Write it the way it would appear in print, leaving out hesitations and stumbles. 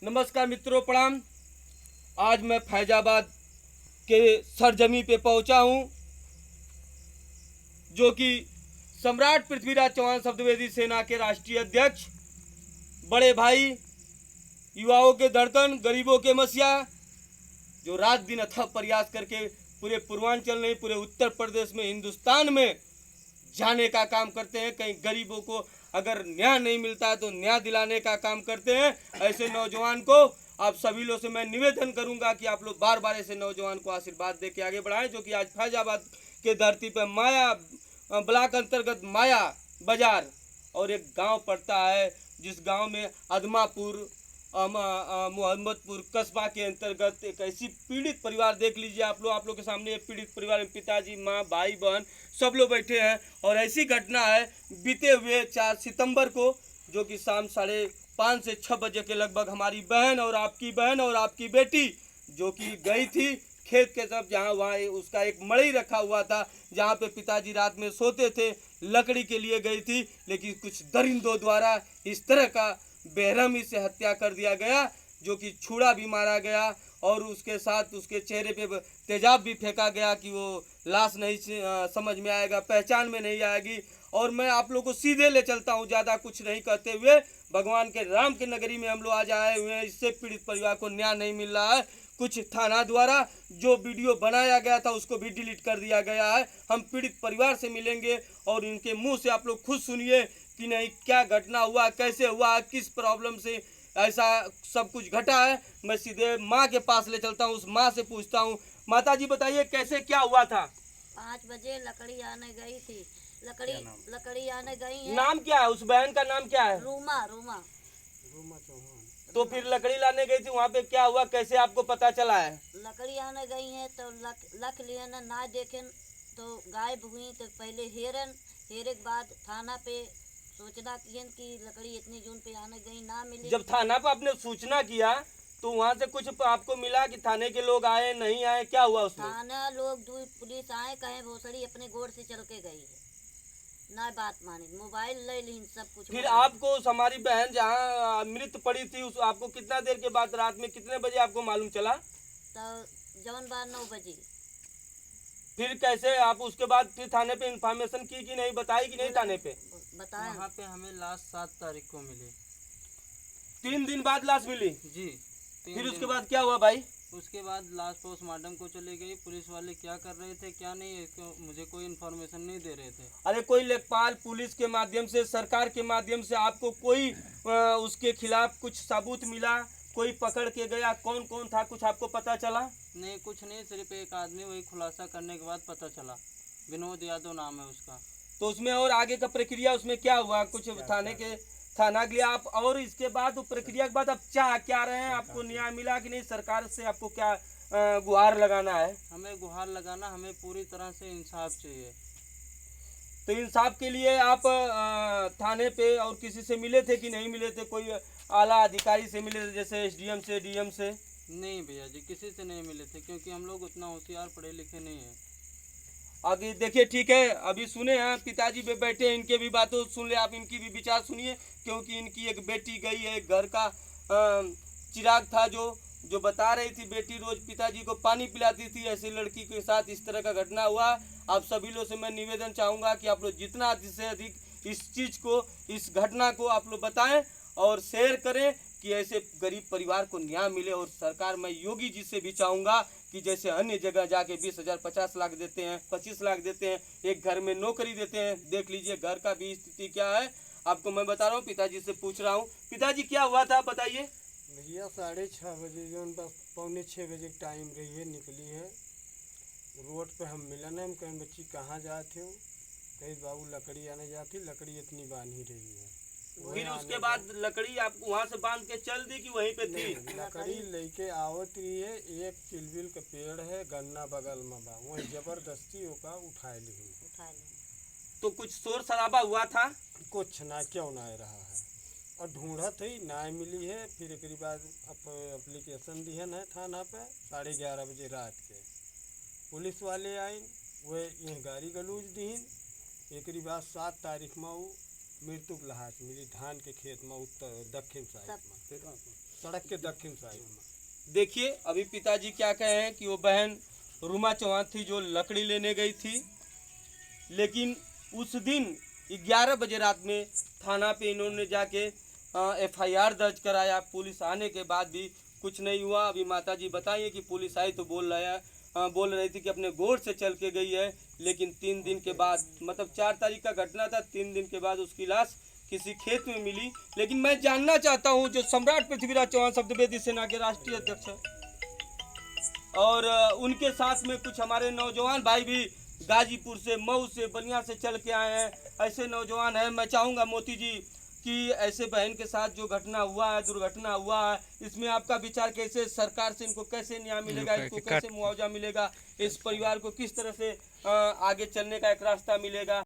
नमस्कार मित्रों, प्रणाम। आज मैं फैजाबाद के सरजमी पे पहुंचा हूं, जो कि सम्राट पृथ्वीराज चौहान शब्दवेदी सेना के राष्ट्रीय अध्यक्ष, बड़े भाई, युवाओं के धड़कन, गरीबों के मसीहा, जो रात दिन अथक प्रयास करके पूरे पूर्वांचल नहीं, पूरे उत्तर प्रदेश में, हिंदुस्तान में जाने का काम करते हैं। कहीं गरीबों को अगर न्याय नहीं मिलता है तो न्याय दिलाने का काम करते हैं। ऐसे नौजवान को आप सभी लोगों से मैं निवेदन करूंगा कि आप लोग बार बार ऐसे नौजवान को आशीर्वाद दे के आगे बढ़ाएं, जो कि आज फैजाबाद के धरती पर माया ब्लॉक अंतर्गत माया बाजार और एक गांव पड़ता है, जिस गांव में अदमापुर मोहम्मदपुर कस्बा के अंतर्गत एक ऐसी पीड़ित परिवार, देख लीजिए आप लोग के सामने एक पीड़ित परिवार में पिताजी, माँ, भाई, बहन सब लोग बैठे हैं। और ऐसी घटना है बीते हुए 4 सितंबर को, जो कि शाम 5:30 से 6 बजे के लगभग हमारी बहन और आपकी बेटी जो कि गई थी खेत के तरफ, जहाँ वहाँ उसका एक मड़ई रखा हुआ था, जहाँ पे पिताजी रात में सोते थे, लकड़ी के लिए गई थी। लेकिन कुछ दरिंदों द्वारा इस तरह का बेरहमी से हत्या कर दिया गया, जो कि छुरा भी मारा गया और उसके साथ उसके चेहरे पे तेजाब भी फेंका गया कि वो लाश नहीं समझ में आएगा, पहचान में नहीं आएगी। और मैं आप लोग को सीधे ले चलता हूँ, ज़्यादा कुछ नहीं कहते हुए। भगवान के राम की नगरी में हम लोग आज आए हुए हैं। इससे पीड़ित परिवार को न्याय नहीं मिल रहा है। कुछ थाना द्वारा जो वीडियो बनाया गया था उसको भी डिलीट कर दिया गया है। हम पीड़ित परिवार से मिलेंगे और इनके मुंह से आप लोग खुद सुनिए कि नहीं क्या घटना हुआ, कैसे हुआ, किस प्रॉब्लम से ऐसा सब कुछ घटा है। मैं सीधे माँ के पास ले चलता हूँ, उस माँ से पूछता हूँ। माता जी बताइए कैसे क्या हुआ था। 5 बजे लकड़ी आने गई थी। लकड़ी आने गई है। नाम क्या है उस बहन का, नाम क्या है? रूमा रूमा रूमा चौहान। तो फिर लकड़ी लाने गई थी, वहाँ पे क्या हुआ, कैसे आपको पता चला है? लकड़ी आने गई है तो लख लिए ना देखें तो गायब हुई। तो पहले हेरे के बाद थाना पे सूचना किए कि लकड़ी इतनी जून पे आने गई, ना मिली। जब थाना पे आपने सूचना किया तो वहाँ से कुछ आपको मिला कि थाने के लोग आए नहीं आए, क्या हुआ उसमें? थाना लोग पुलिस आए, कहे भोसड़ी अपने गोड़ से चल के गई है, ना बात मानी, मोबाइल ले ली, सब कुछ। फिर आपको हमारी बहन जहाँ मृत पड़ी थी उस आपको कितना देर के बाद, रात में कितने बजे आपको मालूम चला? तो जौन बार 9 बजे। फिर कैसे आप उसके बाद फिर थाने पे इंफॉर्मेशन की कि नहीं, बताई कि नहीं थाने पे? बताया। वहाँ पे हमें लाश 7 तारीख को मिली। 3 दिन बाद लाश मिली जी। फिर उसके बाद क्या हुआ भाई? उसके बाद लाश पोस्टमार्टम को चली गई। पुलिस वाले क्या कर रहे थे क्या नहीं, मुझे कोई इन्फॉर्मेशन नहीं दे रहे थे। अरे कोई लेखपाल पुलिस के माध्यम से, सरकार के माध्यम से आपको कोई उसके खिलाफ कुछ सबूत मिला, कोई पकड़ के गया, कौन कौन था, कुछ आपको पता चला? नहीं, कुछ नहीं, सिर्फ एक आदमी, वही खुलासा करने के बाद पता चला, विनोद यादव नाम है उसका। तो उसमें और आगे का प्रक्रिया उसमें क्या हुआ, कुछ थाना के लिए आप, और इसके बाद प्रक्रिया के बाद आप चाह क्या रहे हैं, आपको न्याय मिला कि नहीं? सरकार से आपको क्या गुहार लगाना है? हमें गुहार लगाना, हमें पूरी तरह से इंसाफ चाहिए। तो इंसाफ के लिए आप थाने पे और किसी से मिले थे कि नहीं मिले थे? कोई आला अधिकारी से मिले थे, जैसे एसडीएम से, डीएम से? नहीं भैया जी, किसी से नहीं मिले थे, क्योंकि हम लोग उतना होशियार पढ़े लिखे नहीं हैं। आगे देखिए, ठीक है, अभी सुने हैं पिताजी पे बैठे हैं, इनके भी बातों सुन ले आप, इनकी भी विचार सुनिए, क्योंकि इनकी एक बेटी गई है, घर का चिराग था जो बता रही थी, बेटी रोज पिताजी को पानी पिलाती थी, ऐसी लड़की के साथ इस तरह का घटना हुआ। आप सभी लोग से मैं निवेदन चाहूँगा कि आप लोग जितना अधिक से अधिक इस चीज़ को, इस घटना को आप लोग बताएं और शेयर करें कि ऐसे गरीब परिवार को न्याय मिले। और सरकार, मैं योगी जी से भी चाहूँगा कि जैसे अन्य जगह जाके 20,000 50 लाख देते हैं, 25 लाख देते हैं, एक घर में नौकरी देते हैं, देख लीजिए घर का भी स्थिति क्या है। आपको मैं बता रहा हूँ, पिताजी से पूछ रहा हूँ। पिताजी क्या हुआ था बताइए। भैया 6:30 बजे जो बस 5:45 बजे टाइम रही है, निकली है रोड पे, हम मिलन है, हम कहें बच्ची कहाँ जाते हो, कहीं बाबू लकड़ी आने जाती, लकड़ी इतनी बांध ही रही है। फिर उसके बाद लकड़ी आपको वहाँ से बांध के चल दी कि वहीं पे थी? लकड़ी लेके आवत रही है, एक चिलबिल का पेड़ है गन्ना बगल में बा, वही जबरदस्ती होका उठा ली। तो कुछ शोर शराबा हुआ था? कुछ ना, क्यों ना रहा है, और ढूंढत ही ना मिली है। फिर एक बाद एप्लीकेशन दी है ना थाना पे, 11:30 बजे रात के पुलिस वाले आइन, वे ये गाड़ी गलूज दीन। एक बाद 7 तारीख में वो मृतक लाश मिली धान के खेत में उत्तर दक्षिण साइड में, सड़क के दक्षिण साइड में। देखिए अभी पिताजी क्या कहे हैं कि वो बहन रूमा चौहान थी जो लकड़ी लेने गई थी, लेकिन उस दिन 11 बजे रात में थाना पे इन्होंने जाके FIR दर्ज कराया। पुलिस आने के बाद भी कुछ नहीं हुआ। अभी माताजी बताइए कि पुलिस आई तो बोल रही थी कि अपने गोर से चल के गई है, लेकिन 3 दिन के बाद, मतलब 4 तारीख का घटना था, 3 दिन के बाद उसकी लाश किसी खेत में मिली। लेकिन मैं जानना चाहता हूं, जो सम्राट पृथ्वीराज चौहान शब्दवेदी सेना के राष्ट्रीय अध्यक्ष हैं और उनके साथ में कुछ हमारे नौजवान भाई भी गाजीपुर से, मऊ से, बलिया से चल के आए हैं, ऐसे नौजवान हैं। मैं चाहूँगा मोती जी कि ऐसे बहन के साथ जो घटना हुआ है, दुर्घटना हुआ है, इसमें आपका विचार कैसे, सरकार से इनको कैसे न्याय मिलेगा, इसको कैसे मुआवजा मिलेगा, इस परिवार को किस तरह से आगे चलने का एक रास्ता मिलेगा?